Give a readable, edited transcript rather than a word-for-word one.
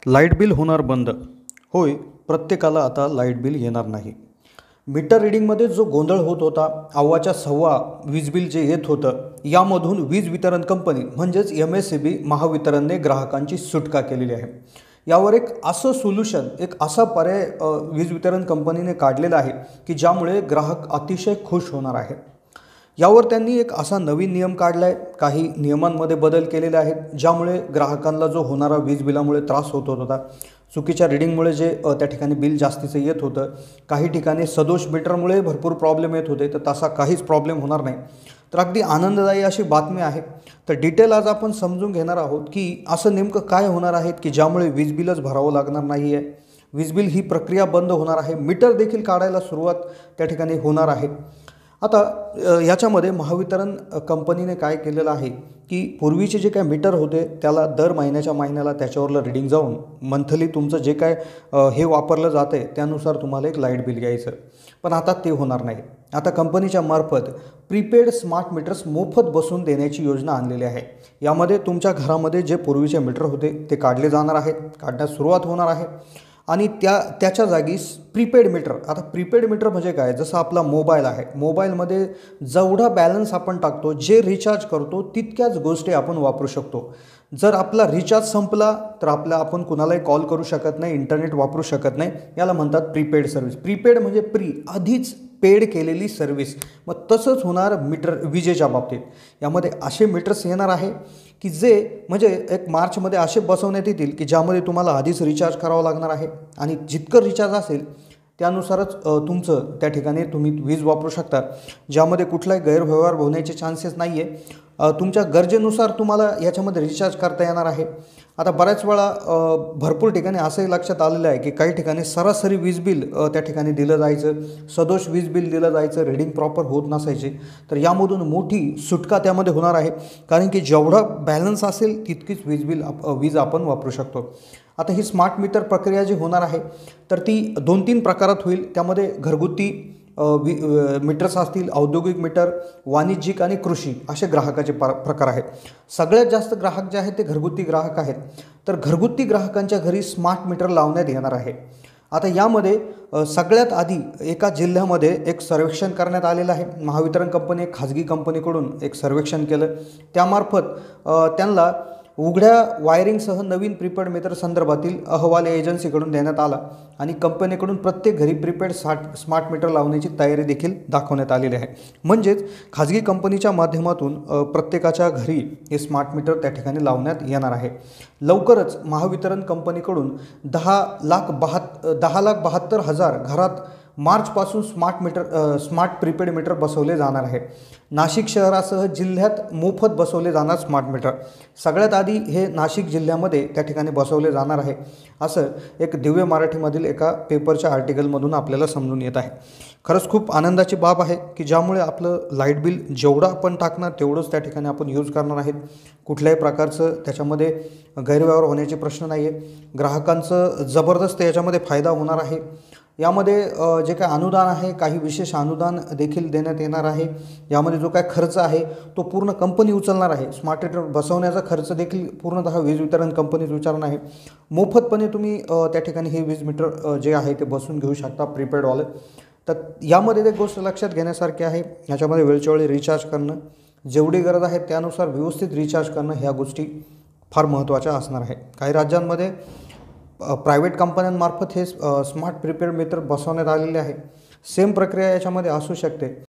Light bill होणार बंद. होय, प्रत्येकाला आता लाईट बिल येणार नाही. मीटर रीडिंगमध्ये जो गोंधळ होत होता, अव्वाच्या सव्वा वीज बिल जे येत होतं, यामधून वीज वितरण कंपनी म्हणजेच MSEB महावितरणने ग्राहकांची सुटका केलेली आहे. यावर एक असं सोल्युशन, एक असा पर्याय वीज वितरण कंपनीने काढलेला आहे की ज्यामुळे ग्राहक अतिशय खुश होणार आहे. यावर त्यांनी एक असा नवीन नियम काढला आहे, काही नियमांमध्ये बदल केलेले आहेत, ज्यामुळे ग्राहकांना जो होणारा वीज बिलामुळे त्रास होत होता, चुकीच्या रीडिंगमुळे जे त्या ठिकाणी बिल जास्तीचं येत होतं, काही ठिकाणी सदोष मीटरमुळे भरपूर प्रॉब्लेम येत होते, तर तसा काहीच प्रॉब्लेम होणार नाही. तर अगदी आनंददायी अशी बातमी आहे. तर डिटेल आज आपण समजून घेणार आहोत की असं नेमकं काय होणार आहे की ज्यामुळे वीज बिलच भरावं लागणार नाही आहे, वीज बिल ही प्रक्रिया बंद होणार आहे, मीटर देखील काढायला सुरुवात त्या ठिकाणी होणार आहे. आता याच्यामध्ये महावितरण कंपनीने काय केलेलं आहे की पूर्वीचे जे काय मीटर होते त्याला दर महिन्याला त्याच्यावरलं रीडिंग जाऊन मंथली तुमचं जे काय हे वापरलं जातं आहे त्यानुसार तुम्हाला एक लाईट बिल घ्यायचं. पण आता ते होणार नाही. आता कंपनीच्या मार्फत प्रीपेड स्मार्ट मीटर्स मोफत बसवून देण्याची योजना आणलेली आहे. यामध्ये तुमच्या घरामध्ये जे पूर्वीचे मीटर होते ते काढले जाणार आहेत, काढण्यास सुरुवात होणार आहे आणि त्याच्या जागी प्रीपेड मीटर. आता प्रीपेड मीटर म्हणजे काय, जसं आपला मोबाईल आहे, मोबाईलमध्ये जेवढा बॅलन्स आपण टाकतो, जे रिचार्ज करतो तितक्याच गोष्टी आपण वापरू शकतो. जर आपला रिचार्ज संपला तर आपण कुणालाही कॉल करू शकत नाही, इंटरनेट वापरू शकत नाही. याला म्हणतात प्रीपेड सर्व्हिस. प्रीपेड म्हणजे आधीच पेड केलेली सर्व्हिस. मग तसंच होणार मीटर विजेच्या बाबतीत. यामध्ये असे मीटर्स येणार आहे की जे म्हणजे एक मार्चमध्ये असे बसवण्यात येतील की ज्यामध्ये तुम्हाला आधीच रिचार्ज करावं लागणार आहे आणि जितकं रिचार्ज असेल त्यानुसारच तुमचं त्या ठिकाणी तुम्ही वीज वापरू शकता, ज्यामध्ये कुठलाही गैरव्यवहार होण्याचे चान्सेस नाही आहे. तुमच्या गरजेनुसार तुम्हाला याच्यामध्ये रिचार्ज करता येणार आहे. आता बऱ्याच वेळा भरपूर ठिकाणी असंही लक्षात आलेलं आहे की काही ठिकाणी सरासरी वीज बिल त्या ठिकाणी दिलं जायचं, सदोष वीज बिल दिलं जायचं, रीडिंग प्रॉपर होत नसायचे. तर यामधून मोठी सुटका त्यामध्ये होणार आहे, कारण की जेवढा बॅलन्स असेल तितकीच वीज आपण वापरू शकतो. आता ही स्मार्ट मीटर प्रक्रिया जी होणार आहे तर ती 2-3 प्रकारात होईल. त्यामध्ये घरगुती मीटर्स असतील, औद्योगिक मीटर, वाणिज्यिक आणि कृषी असे ग्राहकाचे प्रकार आहेत. सगळ्यात जास्त ग्राहक जे आहेत ते घरगुती ग्राहक आहेत. तर घरगुती ग्राहकांच्या घरी स्मार्ट मीटर लावण्यात येणार आहे. आता यामध्ये सगळ्यात आधी एका जिल्ह्यामध्ये एक सर्वेक्षण करण्यात आलेलं आहे. महावितरण कंपनी खाजगी कंपनीकडून एक सर्वेक्षण केलं. त्यामार्फत त्यांना उघड्या वायरिंगसह नवीन प्रीपेड मीटर संदर्भातील अहवाल या एजन्सीकडून देण्यात आला आणि कंपनीकडून प्रत्येक घरी प्रीपेड स्मार्ट मीटर लावण्याची तयारी देखील दाखवण्यात आलेली आहे. म्हणजेच खाजगी कंपनीच्या माध्यमातून प्रत्येकाच्या घरी हे स्मार्ट मीटर त्या ठिकाणी लावण्यात येणार आहे. लवकरच महावितरण कंपनीकडून 10,72,000 घरात मार्चपासून स्मार्ट प्रीपेड मीटर बसवले जाणार आहे. नाशिक शहरासह जिल्ह्यात मोफत बसवले जाणार स्मार्ट मीटर. सगळ्यात आधी हे नाशिक जिल्ह्यामध्ये त्या ठिकाणी बसवले जाणार आहे, असं एक दिव्य मराठीमधील एका पेपरच्या आर्टिकलमधून आपल्याला समजून येत आहे. खरंच खूप आनंदाची बाब आहे की ज्यामुळे आपलं लाईट बिल जेवढं आपण टाकणार तेवढंच त्या ठिकाणी आपण यूज करणार आहेत. कुठल्याही प्रकारचं त्याच्यामध्ये गैरव्यवहार होण्याचे प्रश्न नाही आहे. ग्राहकांचं जबरदस्त याच्यामध्ये फायदा होणार आहे. यामध्ये जे काय अनुदान आहे, काही विशेष अनुदान देखील देण्यात येणार आहे. यामध्ये जो काय खर्च आहे तो पूर्ण कंपनी उचलणार आहे. स्मार्ट मीटर बसवण्याचा खर्च देखील पूर्णतः वीज वितरण कंपनीच उचलणार आहे. मोफतपणे तुम्ही त्या ठिकाणी हे वीज मीटर जे आहे ते बसून घेऊ शकता प्रीपेडवाले. तर यामध्ये एक गोष्ट लक्षात घेण्यासारखी आहे, ह्याच्यामध्ये वेळच्या वेळी रिचार्ज करणं, जेवढी गरज आहे त्यानुसार व्यवस्थित रिचार्ज करणं, ह्या गोष्टी फार महत्त्वाच्या असणार आहे. काही राज्यांमध्ये प्रायव्हेट कंपन्यांमार्फत हे स्मार्ट प्रीपेड मीटर बसवण्यात आलेले आहे. सेम प्रक्रिया याच्यामध्ये असू शकते.